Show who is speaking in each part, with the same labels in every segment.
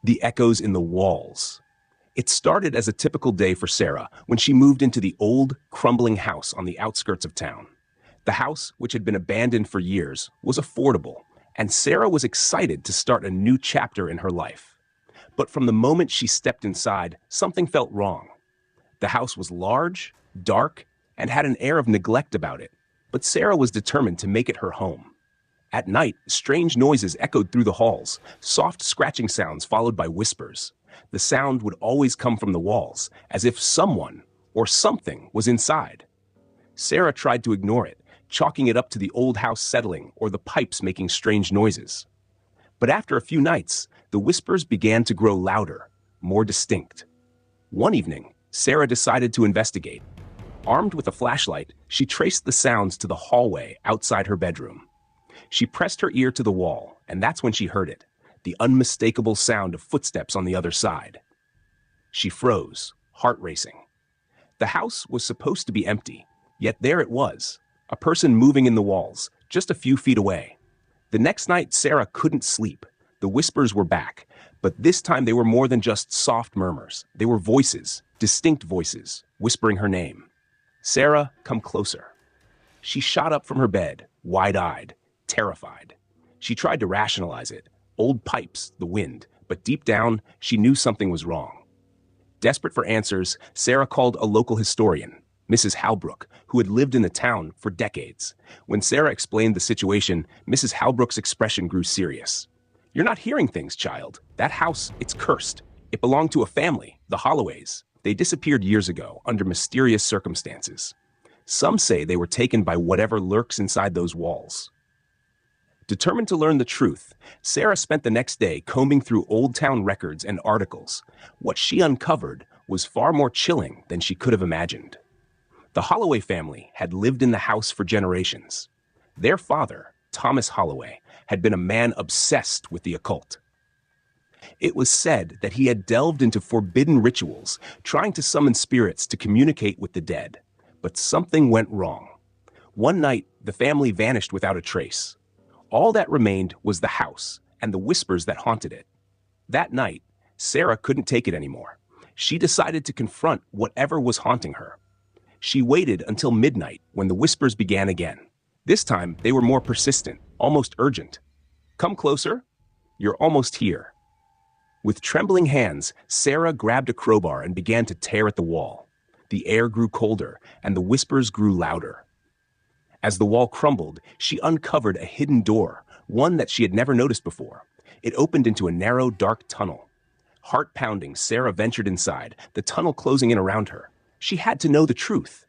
Speaker 1: The echoes in the walls. It started as a typical day for Sarah when she moved into the old, crumbling house on the outskirts of town. The house, which had been abandoned for years, was affordable, and Sarah was excited to start a new chapter in her life. But from the moment she stepped inside, something felt wrong. The house was large, dark, and had an air of neglect about it, but Sarah was determined to make it her home. At night, strange noises echoed through the halls, soft scratching sounds followed by whispers. The sound would always come from the walls, as if someone or something was inside. Sarah tried to ignore it, chalking it up to the old house settling or the pipes making strange noises. But after a few nights, the whispers began to grow louder, more distinct. One evening, Sarah decided to investigate. Armed with a flashlight, she traced the sounds to the hallway outside her bedroom. She pressed her ear to the wall, and that's when she heard it, the unmistakable sound of footsteps on the other side. She froze, heart racing. The house was supposed to be empty, yet there it was, a person moving in the walls, just a few feet away. The next night, Sarah couldn't sleep. The whispers were back, but this time they were more than just soft murmurs. They were voices, distinct voices, whispering her name. "Sarah, come closer." She shot up from her bed, wide-eyed, terrified. She tried to rationalize it, old pipes, the wind, but deep down, she knew something was wrong. Desperate for answers, Sarah called a local historian, Mrs. Halbrook, who had lived in the town for decades. When Sarah explained the situation, Mrs. Halbrook's expression grew serious. "You're not hearing things, child. That house, it's cursed. It belonged to a family, the Holloways. They disappeared years ago under mysterious circumstances. Some say they were taken by whatever lurks inside those walls." Determined to learn the truth, Sarah spent the next day combing through old town records and articles. What she uncovered was far more chilling than she could have imagined. The Holloway family had lived in the house for generations. Their father, Thomas Holloway, had been a man obsessed with the occult. It was said that he had delved into forbidden rituals, trying to summon spirits to communicate with the dead. But something went wrong. One night, the family vanished without a trace. All that remained was the house and the whispers that haunted it. That night, Sarah couldn't take it anymore. She decided to confront whatever was haunting her. She waited until midnight when the whispers began again. This time, they were more persistent, almost urgent. "Come closer. You're almost here." With trembling hands, Sarah grabbed a crowbar and began to tear at the wall. The air grew colder, and the whispers grew louder. As the wall crumbled, she uncovered a hidden door, one that she had never noticed before. It opened into a narrow, dark tunnel. Heart pounding, Sarah ventured inside, the tunnel closing in around her. She had to know the truth.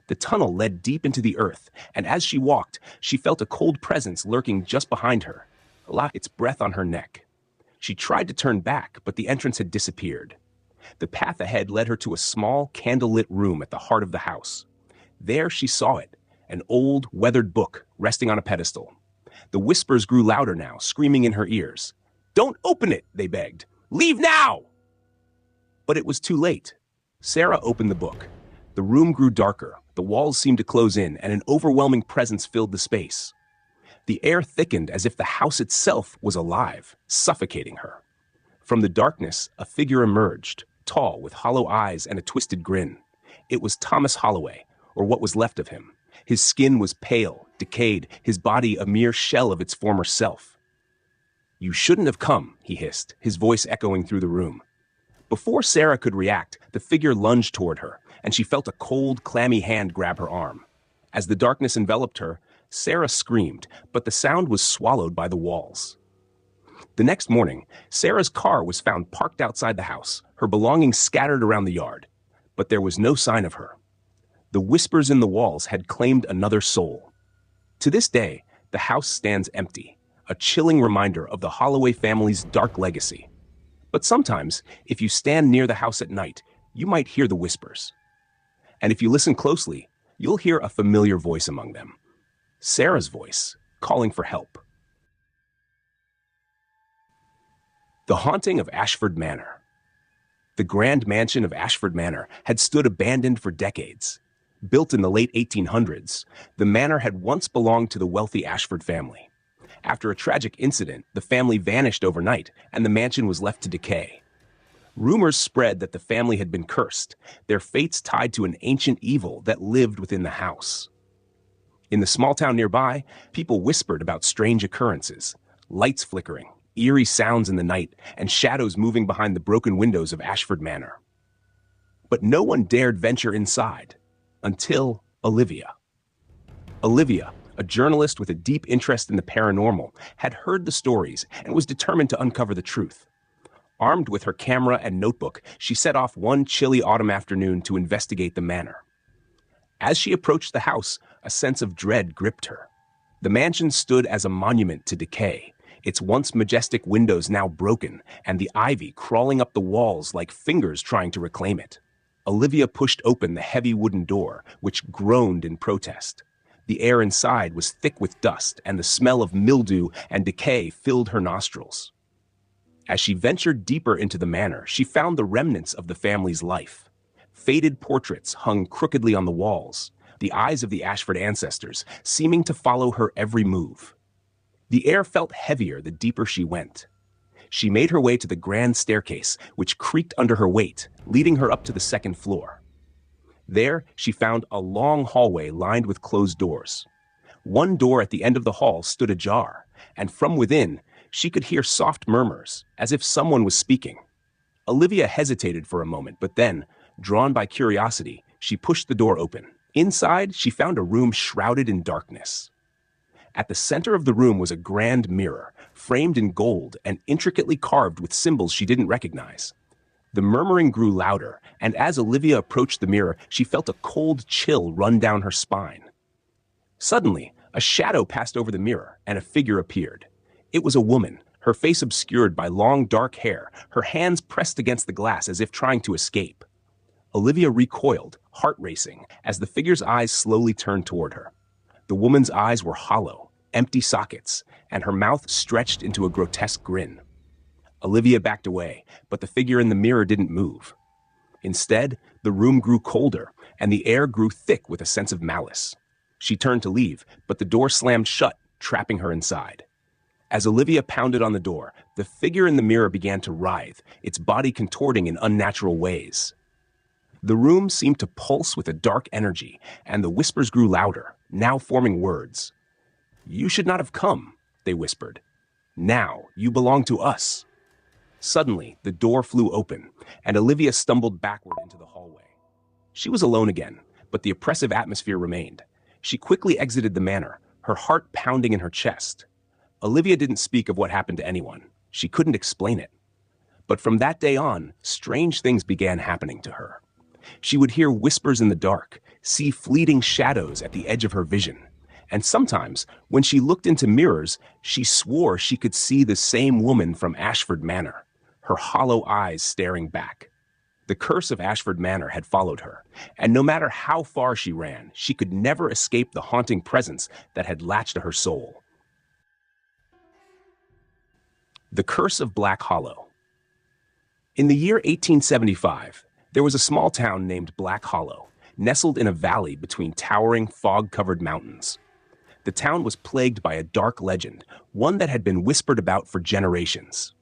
Speaker 1: The tunnel led deep into the earth, and as she walked, she felt a cold presence lurking just behind her, its breath on her neck. She tried to turn back, but the entrance had disappeared. The path ahead led her to a small, candlelit room at the heart of the house. There she saw it, an old, weathered book resting on a pedestal. The whispers grew louder now, screaming in her ears. "Don't open it," they begged. "Leave now!" But it was too late. Sarah opened the book. The room grew darker, the walls seemed to close in, and an overwhelming presence filled the space. The air thickened as if the house itself was alive, suffocating her. From the darkness, a figure emerged, tall, with hollow eyes and a twisted grin. It was Thomas Holloway, or what was left of him. His skin was pale, decayed, his body a mere shell of its former self. "You shouldn't have come," he hissed, his voice echoing through the room. Before Sarah could react, the figure lunged toward her, and she felt a cold, clammy hand grab her arm. As the darkness enveloped her, Sarah screamed, but the sound was swallowed by the walls. The next morning, Sarah's car was found parked outside the house, her belongings scattered around the yard. But there was no sign of her. The whispers in the walls had claimed another soul. To this day, the house stands empty, a chilling reminder of the Holloway family's dark legacy. But sometimes, if you stand near the house at night, you might hear the whispers. And if you listen closely, you'll hear a familiar voice among them. Sarah's voice, calling for help. The Haunting of Ashford Manor. The grand mansion of Ashford Manor had stood abandoned for decades. Built in the late 1800s, the manor had once belonged to the wealthy Ashford family. After a tragic incident, the family vanished overnight, and the mansion was left to decay. Rumors spread that the family had been cursed, their fates tied to an ancient evil that lived within the house. In the small town nearby, people whispered about strange occurrences, lights flickering, eerie sounds in the night, and shadows moving behind the broken windows of Ashford Manor. But no one dared venture inside, until Olivia. Olivia, a journalist with a deep interest in the paranormal, had heard the stories and was determined to uncover the truth. Armed with her camera and notebook, she set off one chilly autumn afternoon to investigate the manor. As she approached the house, a sense of dread gripped her. The mansion stood as a monument to decay, its once majestic windows now broken, and the ivy crawling up the walls like fingers trying to reclaim it. Olivia pushed open the heavy wooden door, which groaned in protest. The air inside was thick with dust, and the smell of mildew and decay filled her nostrils. As she ventured deeper into the manor, she found the remnants of the family's life. Faded portraits hung crookedly on the walls, the eyes of the Ashford ancestors seeming to follow her every move. The air felt heavier the deeper she went. She made her way to the grand staircase, which creaked under her weight, leading her up to the second floor. There, she found a long hallway lined with closed doors. One door at the end of the hall stood ajar, and from within, she could hear soft murmurs, as if someone was speaking. Olivia hesitated for a moment, but then, drawn by curiosity, she pushed the door open. Inside, she found a room shrouded in darkness. At the center of the room was a grand mirror, framed in gold and intricately carved with symbols she didn't recognize. The murmuring grew louder, and as Olivia approached the mirror, she felt a cold chill run down her spine. Suddenly, a shadow passed over the mirror, and a figure appeared. It was a woman, her face obscured by long dark hair, her hands pressed against the glass as if trying to escape. Olivia recoiled, heart racing, as the figure's eyes slowly turned toward her. The woman's eyes were hollow, empty sockets, and her mouth stretched into a grotesque grin. Olivia backed away, but the figure in the mirror didn't move. Instead, the room grew colder, and the air grew thick with a sense of malice. She turned to leave, but the door slammed shut, trapping her inside. As Olivia pounded on the door, the figure in the mirror began to writhe, its body contorting in unnatural ways. The room seemed to pulse with a dark energy, and the whispers grew louder, now forming words. "You should not have come," they whispered. "Now you belong to us." Suddenly, the door flew open, and Olivia stumbled backward into the hallway. She was alone again, but the oppressive atmosphere remained. She quickly exited the manor, her heart pounding in her chest. Olivia didn't speak of what happened to anyone. She couldn't explain it. But from that day on, strange things began happening to her. She would hear whispers in the dark, see fleeting shadows at the edge of her vision. And sometimes, when she looked into mirrors, she swore she could see the same woman from Ashford Manor, her hollow eyes staring back. The curse of Ashford Manor had followed her, and no matter how far she ran, she could never escape the haunting presence that had latched to her soul. The Curse of Black Hollow. In the year 1875, there was a small town named Black Hollow, nestled in a valley between towering, fog-covered mountains. The town was plagued by a dark legend, one that had been whispered about for generations.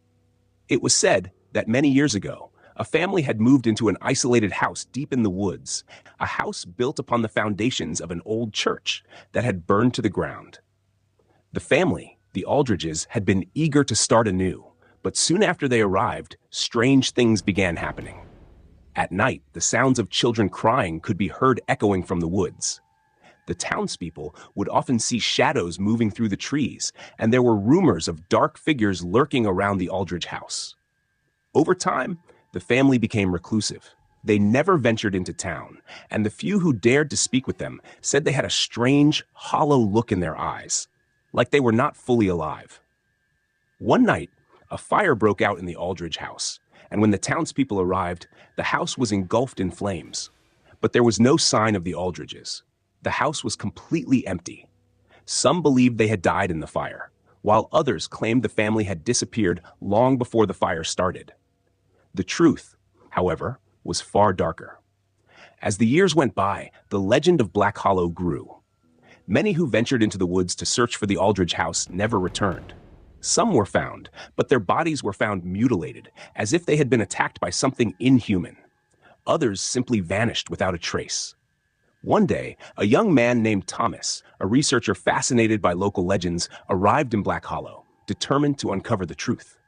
Speaker 1: It was said that many years ago, a family had moved into an isolated house deep in the woods, a house built upon the foundations of an old church that had burned to the ground. The family, the Aldridges, had been eager to start anew, but soon after they arrived, strange things began happening. At night, the sounds of children crying could be heard echoing from the woods. The townspeople would often see shadows moving through the trees, and there were rumors of dark figures lurking around the Aldridge house. Over time, the family became reclusive. They never ventured into town, and the few who dared to speak with them said they had a strange, hollow look in their eyes, like they were not fully alive. One night, a fire broke out in the Aldridge house, and when the townspeople arrived, the house was engulfed in flames. But there was no sign of the Aldridges. The house was completely empty. Some believed they had died in the fire, while others claimed the family had disappeared long before the fire started. The truth, however, was far darker. As the years went by, the legend of Black Hollow grew. Many who ventured into the woods to search for the Aldridge house never returned. Some were found, but their bodies were found mutilated, as if they had been attacked by something inhuman. Others simply vanished without a trace. One day, a young man named Thomas, a researcher fascinated by local legends, arrived in Black Hollow, determined to uncover the truth.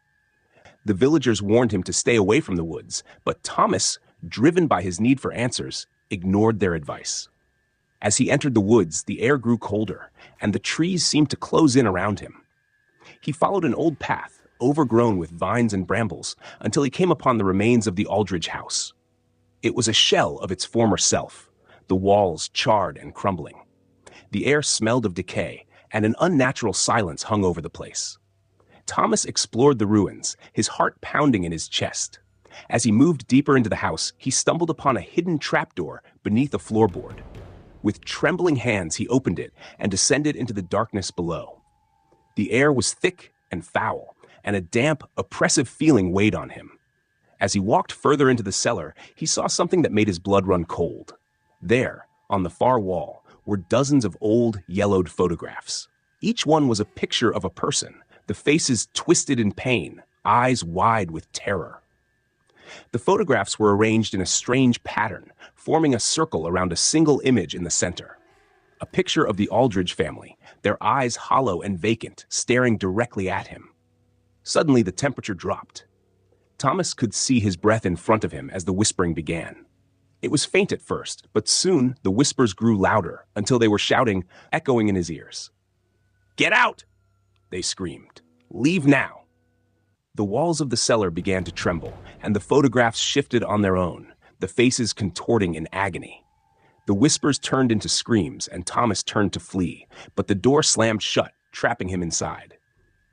Speaker 1: The villagers warned him to stay away from the woods, but Thomas, driven by his need for answers, ignored their advice. As he entered the woods, the air grew colder, and the trees seemed to close in around him. He followed an old path, overgrown with vines and brambles, until he came upon the remains of the Aldridge house. It was a shell of its former self, the walls charred and crumbling. The air smelled of decay, and an unnatural silence hung over the place. Thomas explored the ruins, his heart pounding in his chest. As he moved deeper into the house, he stumbled upon a hidden trapdoor beneath a floorboard. With trembling hands, he opened it and descended into the darkness below. The air was thick and foul, and a damp, oppressive feeling weighed on him. As he walked further into the cellar, he saw something that made his blood run cold. There, on the far wall, were dozens of old, yellowed photographs. Each one was a picture of a person, the faces twisted in pain, eyes wide with terror. The photographs were arranged in a strange pattern, forming a circle around a single image in the center. A picture of the Aldridge family, their eyes hollow and vacant, staring directly at him. Suddenly, the temperature dropped. Thomas could see his breath in front of him as the whispering began. It was faint at first, but soon the whispers grew louder until they were shouting, echoing in his ears. "Get out!" they screamed. "Leave now!" The walls of the cellar began to tremble, and the photographs shifted on their own, the faces contorting in agony. The whispers turned into screams, and Thomas turned to flee, but the door slammed shut, trapping him inside.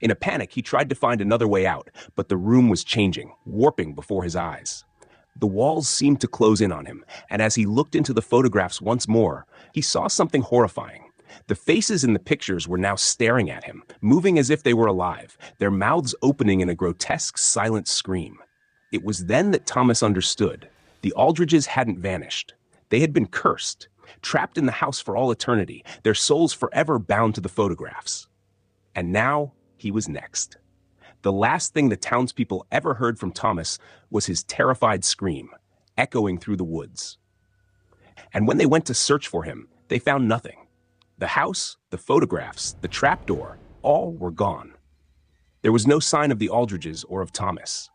Speaker 1: In a panic, he tried to find another way out, but the room was changing, warping before his eyes. The walls seemed to close in on him, and as he looked into the photographs once more, he saw something horrifying. The faces in the pictures were now staring at him, moving as if they were alive, their mouths opening in a grotesque, silent scream. It was then that Thomas understood. The Aldridges hadn't vanished. They had been cursed, trapped in the house for all eternity, their souls forever bound to the photographs. And now, he was next. The last thing the townspeople ever heard from Thomas was his terrified scream, echoing through the woods. And when they went to search for him, they found nothing. The house, the photographs, the trapdoor, all were gone. There was no sign of the Aldridges or of Thomas.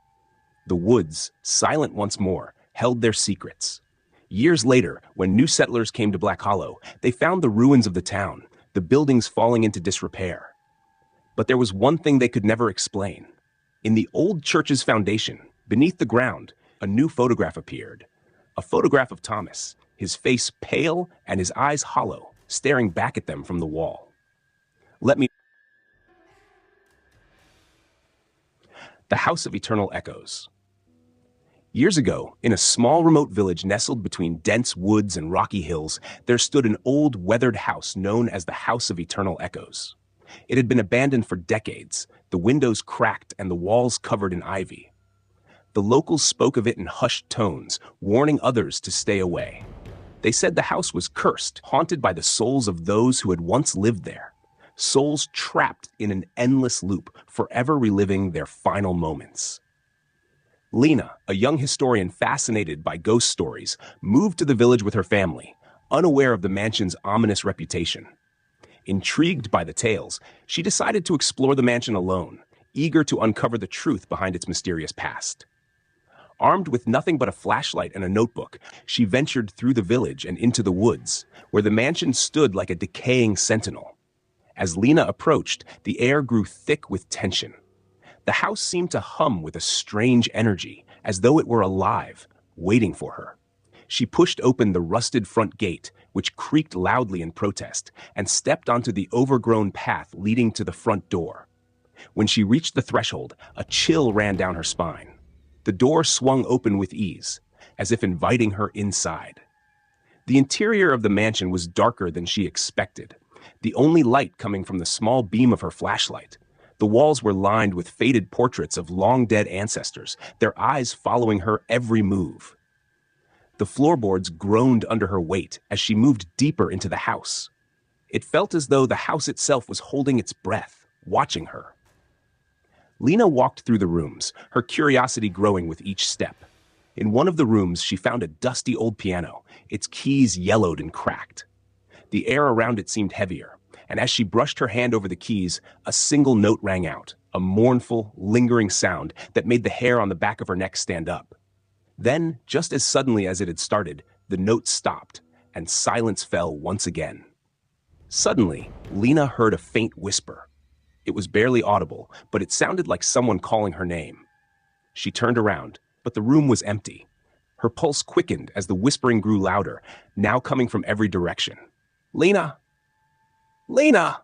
Speaker 1: The woods, silent once more, held their secrets. Years later, when new settlers came to Black Hollow, they found the ruins of the town, the buildings falling into disrepair. But there was one thing they could never explain. In the old church's foundation, beneath the ground, a new photograph appeared. A photograph of Thomas, his face pale and his eyes hollow, staring back at them from the wall. The House of Eternal Echoes. Years ago, in a small remote village nestled between dense woods and rocky hills, there stood an old weathered house known as the House of Eternal Echoes. It had been abandoned for decades, the windows cracked and the walls covered in ivy. The locals spoke of it in hushed tones, warning others to stay away. They said the house was cursed, haunted by the souls of those who had once lived there. Souls trapped in an endless loop, forever reliving their final moments. Lena, a young historian fascinated by ghost stories, moved to the village with her family, unaware of the mansion's ominous reputation. Intrigued by the tales, she decided to explore the mansion alone, eager to uncover the truth behind its mysterious past. Armed with nothing but a flashlight and a notebook, she ventured through the village and into the woods, where the mansion stood like a decaying sentinel. As Lena approached, the air grew thick with tension. The house seemed to hum with a strange energy, as though it were alive, waiting for her. She pushed open the rusted front gate, which creaked loudly in protest, and stepped onto the overgrown path leading to the front door. When she reached the threshold, a chill ran down her spine. The door swung open with ease, as if inviting her inside. The interior of the mansion was darker than she expected, the only light coming from the small beam of her flashlight. The walls were lined with faded portraits of long-dead ancestors, their eyes following her every move. The floorboards groaned under her weight as she moved deeper into the house. It felt as though the house itself was holding its breath, watching her. Lena walked through the rooms, her curiosity growing with each step. In one of the rooms, she found a dusty old piano, its keys yellowed and cracked. The air around it seemed heavier, and as she brushed her hand over the keys, a single note rang out, a mournful, lingering sound that made the hair on the back of her neck stand up. Then, just as suddenly as it had started, the note stopped, and silence fell once again. Suddenly, Lena heard a faint whisper. It was barely audible, but it sounded like someone calling her name. She turned around, but the room was empty. Her pulse quickened as the whispering grew louder, now coming from every direction. "Lena! Lena!"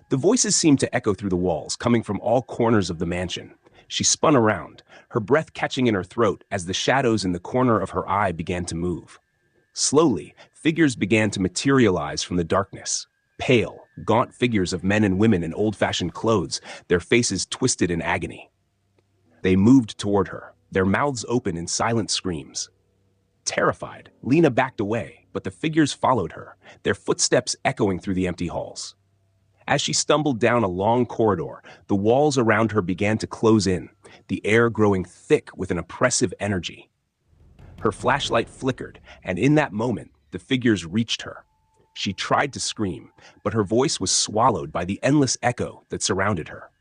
Speaker 1: The voices seemed to echo through the walls, coming from all corners of the mansion. She spun around, her breath catching in her throat as the shadows in the corner of her eye began to move. Slowly, figures began to materialize from the darkness. Pale, gaunt figures of men and women in old-fashioned clothes, their faces twisted in agony. They moved toward her, their mouths open in silent screams. Terrified, Lena backed away, but the figures followed her, their footsteps echoing through the empty halls. As she stumbled down a long corridor, the walls around her began to close in, the air growing thick with an oppressive energy. Her flashlight flickered, and in that moment, the figures reached her. She tried to scream, but her voice was swallowed by the endless echo that surrounded her.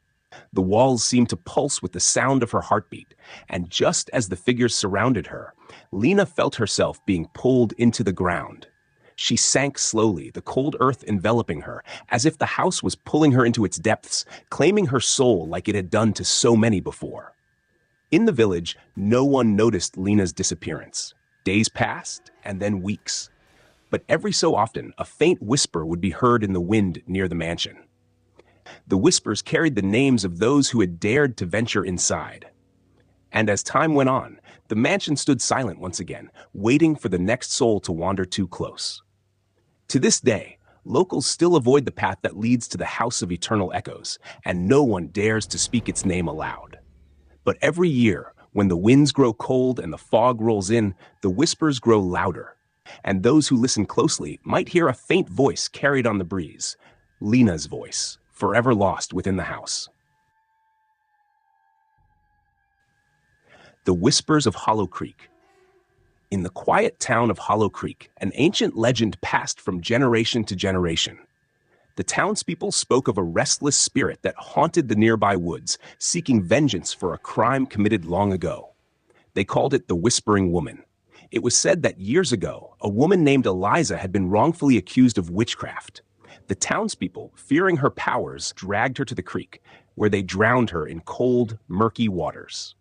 Speaker 1: The walls seemed to pulse with the sound of her heartbeat, and just as the figures surrounded her, Lena felt herself being pulled into the ground. She sank slowly, the cold earth enveloping her, as if the house was pulling her into its depths, claiming her soul like it had done to so many before. In the village, no one noticed Lena's disappearance. Days passed, and then weeks. But every so often, a faint whisper would be heard in the wind near the mansion. The whispers carried the names of those who had dared to venture inside. And as time went on, the mansion stood silent once again, waiting for the next soul to wander too close. To this day, locals still avoid the path that leads to the House of Eternal Echoes, and no one dares to speak its name aloud. But every year, when the winds grow cold and the fog rolls in, the whispers grow louder, and those who listen closely might hear a faint voice carried on the breeze, Lena's voice, forever lost within the house. The Whispers of Hollow Creek. In the quiet town of Hollow Creek, an ancient legend passed from generation to generation. The townspeople spoke of a restless spirit that haunted the nearby woods, seeking vengeance for a crime committed long ago. They called it the Whispering Woman. It was said that years ago, a woman named Eliza had been wrongfully accused of witchcraft. The townspeople, fearing her powers, dragged her to the creek, where they drowned her in cold, murky waters.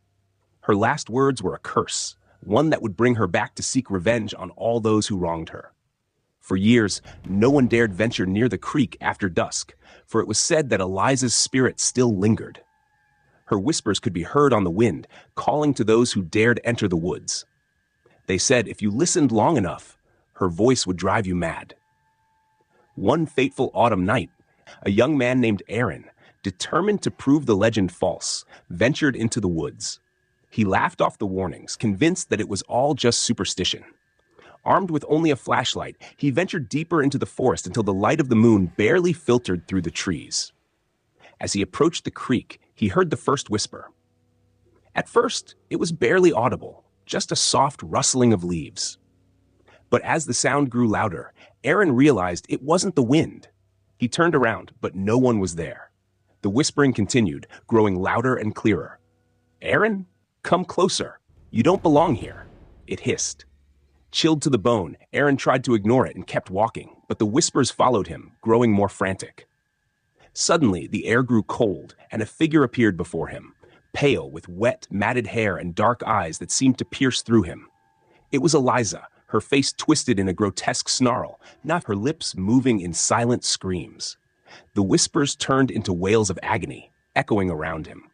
Speaker 1: Her last words were a curse, one that would bring her back to seek revenge on all those who wronged her. For years, no one dared venture near the creek after dusk, for it was said that Eliza's spirit still lingered. Her whispers could be heard on the wind, calling to those who dared enter the woods. They said if you listened long enough, her voice would drive you mad. One fateful autumn night, a young man named Aaron, determined to prove the legend false, ventured into the woods. He laughed off the warnings, convinced that it was all just superstition. Armed with only a flashlight, he ventured deeper into the forest until the light of the moon barely filtered through the trees. As he approached the creek, he heard the first whisper. At first, it was barely audible, just a soft rustling of leaves. But as the sound grew louder, Aaron realized it wasn't the wind. He turned around, but no one was there. The whispering continued, growing louder and clearer. "Aaron, come closer. You don't belong here," it hissed. Chilled to the bone, Aaron tried to ignore it and kept walking, but the whispers followed him, growing more frantic. Suddenly, the air grew cold, and a figure appeared before him, pale with wet, matted hair and dark eyes that seemed to pierce through him. It was Eliza, her face twisted in a grotesque snarl, not her lips moving in silent screams. The whispers turned into wails of agony, echoing around him.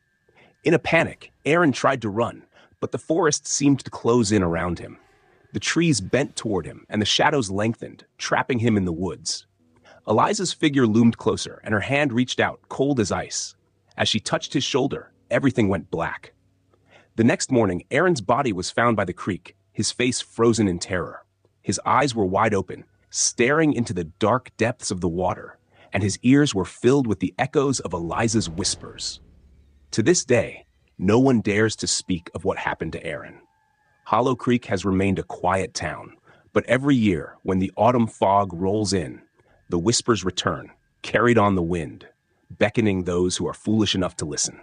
Speaker 1: In a panic, Aaron tried to run, but the forest seemed to close in around him. The trees bent toward him, and the shadows lengthened, trapping him in the woods. Eliza's figure loomed closer, and her hand reached out, cold as ice. As she touched his shoulder, everything went black. The next morning, Aaron's body was found by the creek, his face frozen in terror. His eyes were wide open, staring into the dark depths of the water, and his ears were filled with the echoes of Eliza's whispers. To this day, no one dares to speak of what happened to Aaron. Hollow Creek has remained a quiet town, but every year, when the autumn fog rolls in, the whispers return, carried on the wind, beckoning those who are foolish enough to listen.